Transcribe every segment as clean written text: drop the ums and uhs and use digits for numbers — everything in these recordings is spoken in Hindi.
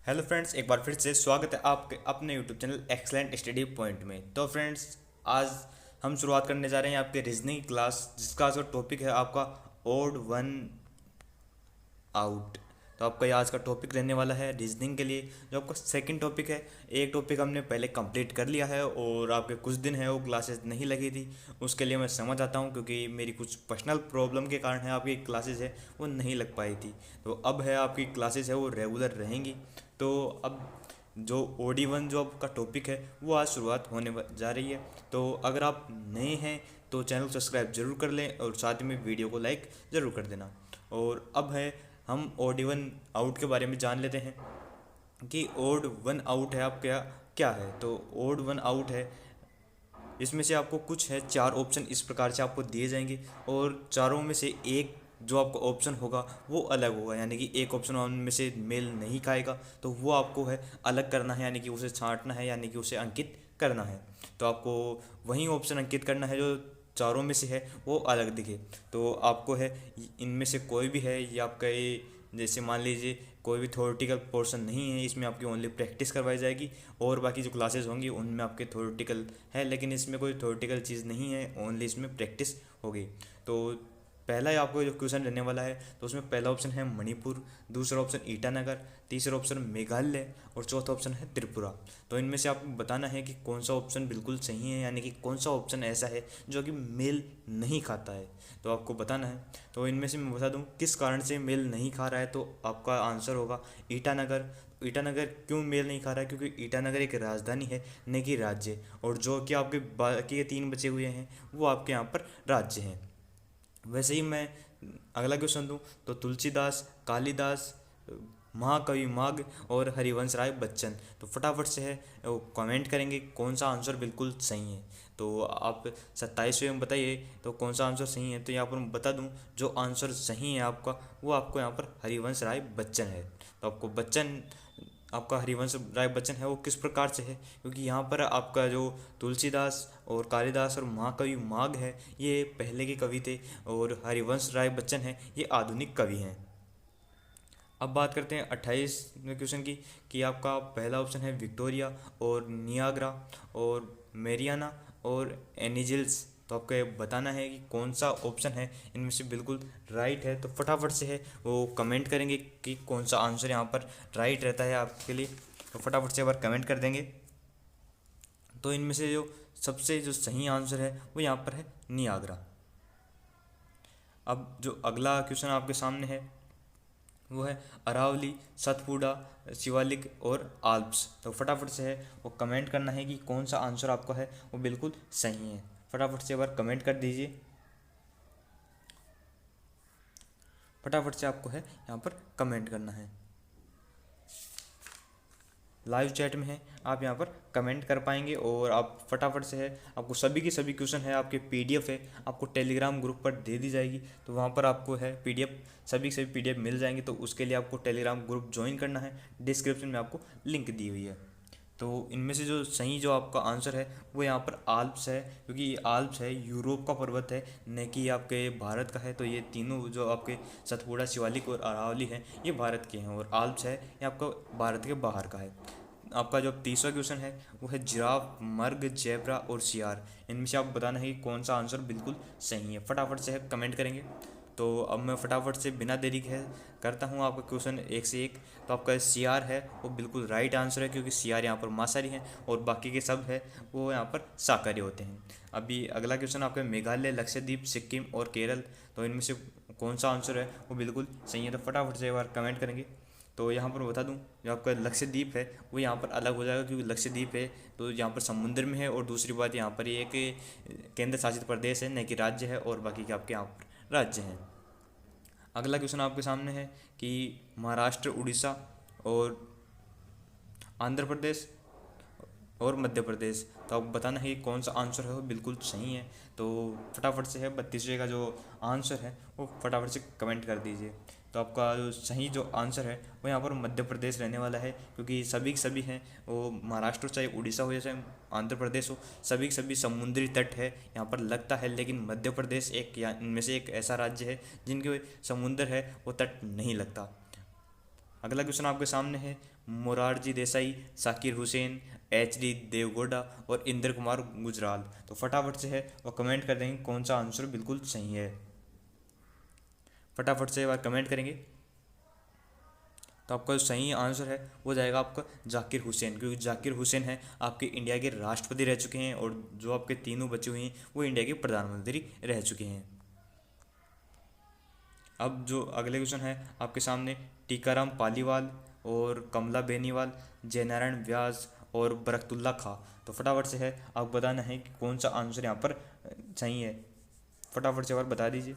हेलो फ्रेंड्स, एक बार फिर से स्वागत है आपके अपने YouTube channel excellent study point में। तो फ्रेंड्स, आज हम शुरुआत करने जा रहे हैं आपके रीजनिंग क्लास, जिसका जो टॉपिक है आपका ओड वन आउट। तो आपका आज का टॉपिक रहने वाला है रीजनिंग के लिए, जो आपका सेकंड टॉपिक है। एक टॉपिक हमने पहले कंप्लीट कर लिया है और आपके कुछ दिन है वो क्लासेस नहीं लगी थी। उसके लिए मैं समझ आता हूँ, क्योंकि मेरी कुछ पर्सनल प्रॉब्लम के कारण है आपकी क्लासेस है वो नहीं लग पाई थी। तो अब है आपकी क्लासेस है वो रेगुलर रहेंगी। तो अब जो ओडी वन जो आपका टॉपिक है वो आज शुरुआत होने जा रही है। तो अगर आप नए हैं तो चैनल को सब्सक्राइब जरूर कर लें और साथ में वीडियो को लाइक ज़रूर कर देना। और अब है हम ओड वन आउट के बारे में जान लेते हैं कि ओड वन आउट है आप क्या क्या है। तो ओड वन आउट है, इसमें से आपको कुछ है चार ऑप्शन इस प्रकार से आपको दिए जाएंगे और चारों में से एक जो आपका ऑप्शन होगा वो अलग होगा, यानी कि एक ऑप्शन उनमें से मेल नहीं खाएगा तो वो आपको है अलग करना है, यानी कि उसे छांटना है, यानी कि उसे अंकित करना है। तो आपको वही ऑप्शन अंकित करना है जो चारों में से है वो अलग दिखे। तो आपको है इनमें से कोई भी है, ये आपका ये जैसे मान लीजिए कोई भी थ्योरेटिकल पोर्शन नहीं है, इसमें आपकी ओनली प्रैक्टिस करवाई जाएगी। और बाकी जो क्लासेस होंगी उनमें आपके थ्योरेटिकल है, लेकिन इसमें कोई थ्योरेटिकल चीज़ नहीं है, ओनली इसमें प्रैक्टिस होगी। तो पहला ही आपको जो क्वेश्चन रहने वाला है, तो उसमें पहला ऑप्शन है मणिपुर, दूसरा ऑप्शन ईटानगर, तीसरा ऑप्शन मेघालय और चौथा ऑप्शन है त्रिपुरा। तो इनमें से आपको बताना है कि कौन सा ऑप्शन बिल्कुल सही है, यानी कि कौन सा ऑप्शन ऐसा है जो कि मेल नहीं खाता है। तो आपको बताना है। तो इनमें से मैं बता दूं किस कारण से मेल नहीं खा रहा है, तो आपका आंसर होगा ईटानगर। ईटानगर क्यों मेल नहीं खा रहा है? क्योंकि ईटानगर एक राजधानी है, न कि राज्य। और जो कि आपके बाकी के तीन बचे हुए हैं वो आपके यहाँ पर राज्य हैं। वैसे ही मैं अगला क्वेश्चन दूं तो तुलसीदास, कालिदास, महाकवि माघ और हरिवंश राय बच्चन। तो फटाफट से है वो कमेंट करेंगे कौन सा आंसर बिल्कुल सही है। तो आप 27वें में बताइए तो कौन सा आंसर सही है। तो यहाँ पर मैं बता दूं जो आंसर सही है आपका वो आपको यहाँ पर हरिवंश राय बच्चन है। तो आपको बच्चन आपका हरिवंश राय बच्चन है वो किस प्रकार से है, क्योंकि यहाँ पर आपका जो तुलसीदास और कालिदास और महाकवि माघ है ये पहले के कवि थे और हरिवंश राय बच्चन है ये आधुनिक कवि हैं। अब बात करते हैं 28वें क्वेश्चन की कि आपका पहला ऑप्शन है विक्टोरिया और नियाग्रा और मेरियाना और एनिजिल्स। तो आपको ये बताना है कि कौन सा ऑप्शन है इनमें से बिल्कुल राइट है। तो फटाफट से है वो कमेंट करेंगे कि कौन सा आंसर यहाँ पर राइट रहता है आपके लिए। तो फटाफट से एक बार कमेंट कर देंगे। तो इनमें से जो सबसे जो सही आंसर है वो यहाँ पर है नियाग्रा। अब जो अगला क्वेश्चन आपके सामने है वो है अरावली, सतपुड़ा, शिवालिक और आल्प्स। तो फटाफट से है वो कमेंट करना है कि कौन सा आंसर आपका है वो बिल्कुल सही है। फटाफट से एक बार कमेंट कर दीजिए। फटाफट से आपको है यहाँ पर कमेंट करना है। लाइव चैट में है आप यहाँ पर कमेंट कर पाएंगे और आप फटाफट से है आपको सभी की सभी क्वेश्चन है आपके पीडीएफ है आपको टेलीग्राम ग्रुप पर दे दी जाएगी। तो वहाँ पर आपको है पीडीएफ सभी के सभी पीडीएफ मिल जाएंगे। तो उसके लिए आपको टेलीग्राम ग्रुप ज्वाइन करना है, डिस्क्रिप्शन में आपको लिंक दी हुई है। तो इनमें से जो सही जो आपका आंसर है वो यहाँ पर आल्प्स है, क्योंकि ये आल्प्स है यूरोप का पर्वत है, न कि आपके भारत का है। तो ये तीनों जो आपके सतपुड़ा, शिवालिक और अरावली हैं ये भारत के हैं और आल्प्स है ये आपका भारत के बाहर का है। आपका जो तीसरा क्वेश्चन है वो है जिराफ, मर्ग, जेब्रा और सियार। इनमें से आप बताना है कि कौन सा आंसर बिल्कुल सही है। फटाफट से है कमेंट करेंगे। तो अब मैं फटाफट से बिना देरी के करता हूँ आपका क्वेश्चन एक से एक। तो आपका सियार है वो बिल्कुल राइट आंसर है, क्योंकि सियार यहाँ पर मांसाहारी हैं और बाकी के सब है वो यहाँ पर शाकाहारी होते हैं। अभी अगला क्वेश्चन आपका मेघालय, लक्षद्वीप, सिक्किम और केरल। तो इनमें से कौन सा आंसर है वो बिल्कुल सही है। तो फटाफट से एक बार कमेंट करेंगे। तो यहाँ पर बता दूं जो आपका लक्षद्वीप है वो यहाँ पर अलग हो जाएगा, क्योंकि लक्षद्वीप है तो यहाँ पर समुद्र में है और दूसरी बात यहाँ पर ये एक केंद्र शासित प्रदेश है, न कि राज्य है, और बाकी के आपके यहाँ पर राज्य हैं। अगला क्वेश्चन आपके सामने है कि महाराष्ट्र, उड़ीसा और आंध्र प्रदेश और मध्य प्रदेश। तो आपको बताना है कि कौन सा आंसर है वो बिल्कुल सही है। तो फटाफट से है 32वें का जो आंसर है वो फटाफट से कमेंट कर दीजिए। तो आपका जो सही जो आंसर है वो यहाँ पर मध्य प्रदेश रहने वाला है, क्योंकि सभी के सभी हैं वो महाराष्ट्र चाहे उड़ीसा हो या चाहे आंध्र प्रदेश हो, सभी के सभी समुद्री तट है यहाँ पर लगता है। लेकिन मध्य प्रदेश एक इनमें से एक ऐसा राज्य है जिनके समुंदर है वो तट नहीं लगता। अगला क्वेश्चन आपके सामने है, मोरारजी देसाई, जाकिर हुसैन, एच.डी. देवगौड़ा और इंद्र कुमार गुजराल। तो फटाफट से है और कमेंट कर देंगे कौन सा आंसर बिल्कुल सही है। फटाफट से एक बार कमेंट करेंगे। तो आपका जो सही आंसर है वो जाएगा आपका जाकिर हुसैन, क्योंकि जाकिर हुसैन है आपके इंडिया के राष्ट्रपति रह चुके हैं और जो आपके तीनों बचे हुए हैं वो इंडिया के प्रधानमंत्री रह चुके हैं। अब जो अगले क्वेश्चन है आपके सामने, टीकाराम पालीवाल और कमला बेनीवाल, जयनारायण व्यास और बरकतुल्ला खां। तो फटाफट से है आप बताना है कि कौन सा आंसर यहाँ पर सही है। फटाफट से और बता दीजिए।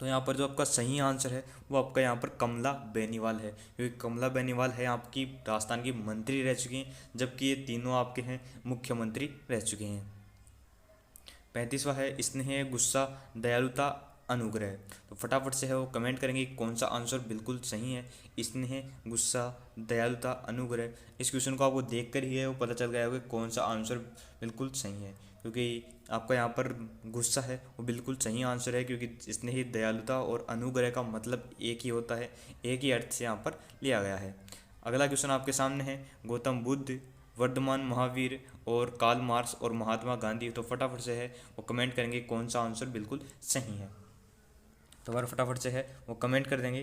तो यहाँ पर जो आपका सही आंसर है वो आपका यहाँ पर कमला बेनीवाल है, क्योंकि कमला बेनीवाल है आपकी राजस्थान की मंत्री रह चुकी हैं, जबकि ये तीनों आपके हैं मुख्यमंत्री रह चुके हैं। 35वां है, स्नेह, गुस्सा, दयालुता, अनुग्रह। तो फटाफट से है वो कमेंट करेंगे कौन सा आंसर बिल्कुल सही है। स्नेह, गुस्सा, दयालुता, अनुग्रह। इस क्वेश्चन को आपको देख कर ही है वो पता चल गया होगा कौन सा आंसर बिल्कुल सही है, क्योंकि आपका यहाँ पर गुस्सा है वो बिल्कुल सही आंसर है, क्योंकि स्नेह, दयालुता और अनुग्रह का मतलब एक ही होता है, एक ही अर्थ से यहाँ पर लिया गया है। अगला क्वेश्चन आपके सामने है, गौतम बुद्ध, वर्धमान महावीर और कार्ल मार्क्स और महात्मा गांधी। तो फटाफट से है वो कमेंट करेंगे कौन सा आंसर बिल्कुल सही है। तो अगर फटाफट से है वो कमेंट कर देंगे।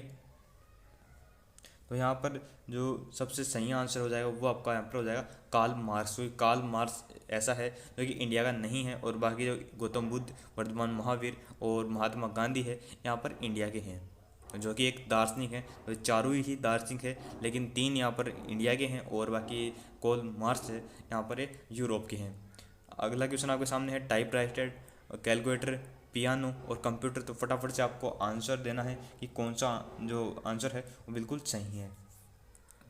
तो यहाँ पर जो सबसे सही आंसर हो जाएगा वो आपका यहाँ पर हो जाएगा कार्ल मार्क्स, क्योंकि कार्ल मार्क्स ऐसा है जो कि इंडिया का नहीं है, और बाकी जो गौतम बुद्ध, वर्धमान महावीर और महात्मा गांधी है यहाँ पर इंडिया के हैं, जो कि एक दार्शनिक है। तो चारों ही दार्शनिक है, लेकिन 3 यहाँ पर इंडिया के हैं और बाकी कार्ल मार्क्स है यहाँ पर ये यूरोप के हैं। अगला क्वेश्चन आपके सामने है, टाइपराइटर, कैलकुलेटर, पियानो और कंप्यूटर। तो फटाफट से आपको आंसर देना है कि कौन सा जो आंसर है वो बिल्कुल सही है।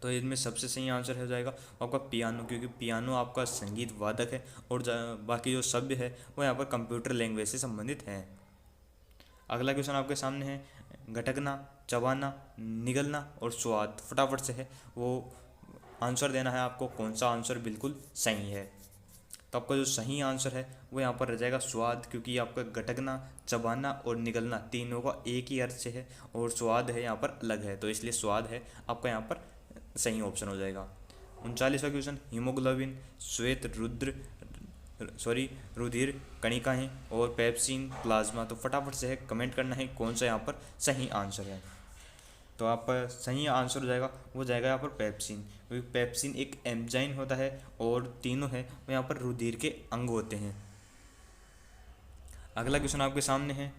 तो इनमें सबसे सही आंसर हो जाएगा आपका पियानो, क्योंकि पियानो आपका संगीत वादक है और बाकी जो शब्द है वो यहाँ पर कंप्यूटर लैंग्वेज से संबंधित हैं। अगला क्वेश्चन आपके सामने है, घटकना, चबाना, निगलना और स्वाद। फटाफट से है वो आंसर देना है आपको कौन सा आंसर बिल्कुल सही है। तो आपका जो सही आंसर है वो यहाँ पर रह जाएगा स्वाद, क्योंकि आपका घटकना, चबाना और निगलना तीनों का एक ही अर्थ से है और स्वाद है यहाँ पर अलग है, तो इसलिए स्वाद है आपका यहाँ पर सही ऑप्शन हो जाएगा। 39वां क्वेश्चन, हीमोग्लोबिन, श्वेत रुधिर कणिकाएं और पेप्सिन, प्लाज्मा। तो फटाफट से है कमेंट करना है कौन सा यहाँ पर सही आंसर है। तो आप सही आंसर हो जाएगा वो जाएगा यहाँ पर पेप्सिन, क्योंकि पेप्सिन एक एंजाइम होता है और तीनों है वो यहाँ पर रुधिर के अंग होते हैं। अगला क्वेश्चन आपके सामने है,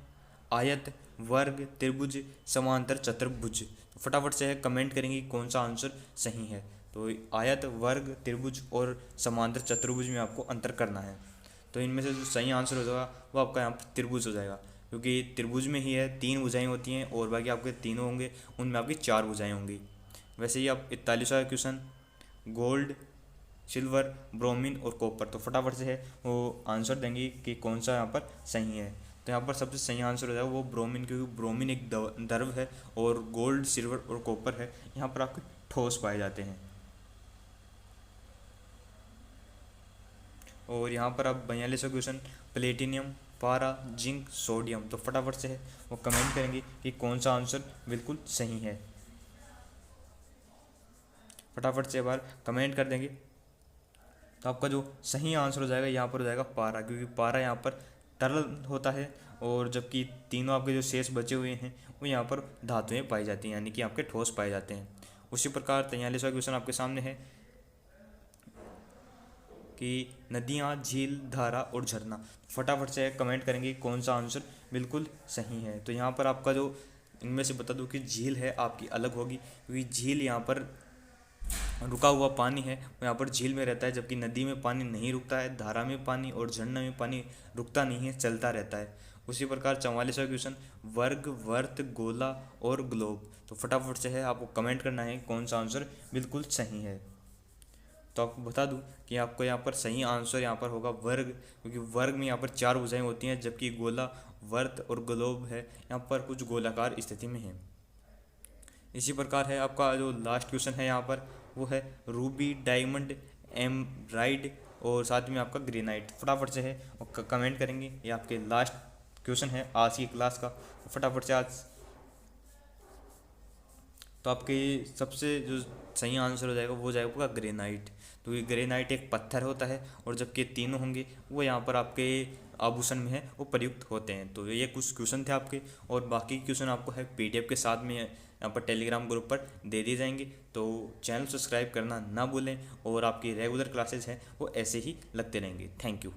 आयत, वर्ग, त्रिभुज, समांतर, चतुर्भुज। तो फटाफट से है कमेंट करेंगे कौन सा आंसर सही है। तो आयत, वर्ग, त्रिभुज और समांतर चतुर्भुज में आपको अंतर करना है। तो इनमें से जो सही आंसर हो जाएगा वो आपका यहाँ पर त्रिभुज हो जाएगा, क्योंकि त्रिभुज में ही है 3 भुजाएं होती हैं और बाकी आपके तीनों होंगे उनमें आपकी 4 भुजाएं होंगी। वैसे ही आप 41वां क्वेश्चन, गोल्ड, सिल्वर, ब्रोमीन और कॉपर। तो फटाफट से है वो आंसर देंगे कि कौन सा यहाँ पर सही है। तो यहाँ पर सबसे सही आंसर हो जाएगा वो ब्रोमीन, क्योंकि ब्रोमीन एक द्रव है और गोल्ड, सिल्वर और कॉपर है यहाँ पर आपके ठोस पाए जाते हैं। और यहाँ पर आप 42वां क्वेश्चन, प्लेटिनियम, पारा, जिंक, सोडियम। तो फटाफट से है वो कमेंट करेंगे कि कौन सा आंसर बिल्कुल सही है। फटाफट से एक बार कमेंट कर देंगे। तो आपका जो सही आंसर हो जाएगा यहाँ पर हो जाएगा पारा, क्योंकि पारा यहाँ पर तरल होता है और जबकि तीनों आपके जो शेष बचे हुए हैं वो यहाँ पर धातुएं पाई जाती हैं, यानी कि आपके ठोस पाए जाते हैं। उसी प्रकार 43वां क्वेश्चन आपके सामने है कि नदियाँ, झील, धारा और झरना। फटाफट से कमेंट करेंगे कौन सा आंसर बिल्कुल सही है। तो यहाँ पर आपका जो इनमें से बता दूं कि झील है आपकी अलग होगी, क्योंकि झील यहाँ पर रुका हुआ पानी है वो यहाँ पर झील में रहता है, जबकि नदी में पानी नहीं रुकता है, धारा में पानी और झरना में पानी रुकता नहीं है, चलता रहता है। उसी प्रकार 44वां क्वेश्चन, वर्ग, वर्त, गोला और ग्लोब। तो फटाफट से है आपको कमेंट करना है कौन सा आंसर बिल्कुल सही है। तो आपको बता दूं कि आपको यहाँ पर सही आंसर यहाँ पर होगा वर्ग, क्योंकि वर्ग में यहाँ पर 4 भुजाएं होती हैं, जबकि गोला, वर्त और ग्लोब है यहाँ पर कुछ गोलाकार स्थिति में है। इसी प्रकार है आपका जो लास्ट क्वेश्चन है यहाँ पर वो है रूबी, डायमंड, एमराइड और साथ में आपका ग्रेनाइट। फटाफट से है और कमेंट करेंगे, ये आपके लास्ट क्वेश्चन है आज की क्लास का। फटाफट से आज तो आपके सबसे जो सही आंसर हो जाएगा वो हो जाएगा आपका ग्रेनाइट। तो ये ग्रेनाइट एक पत्थर होता है, और जबकि ये तीनों होंगे वो यहाँ पर आपके आभूषण में है वो प्रयुक्त होते हैं। तो ये कुछ क्वेश्चन थे आपके, और बाकी क्वेश्चन आपको है पीडीएफ के साथ में यहाँ पर टेलीग्राम ग्रुप पर दे दिए जाएंगे। तो चैनल सब्सक्राइब करना ना भूलें, और आपकी रेगुलर क्लासेस हैं वो ऐसे ही लगते रहेंगे। Thank you.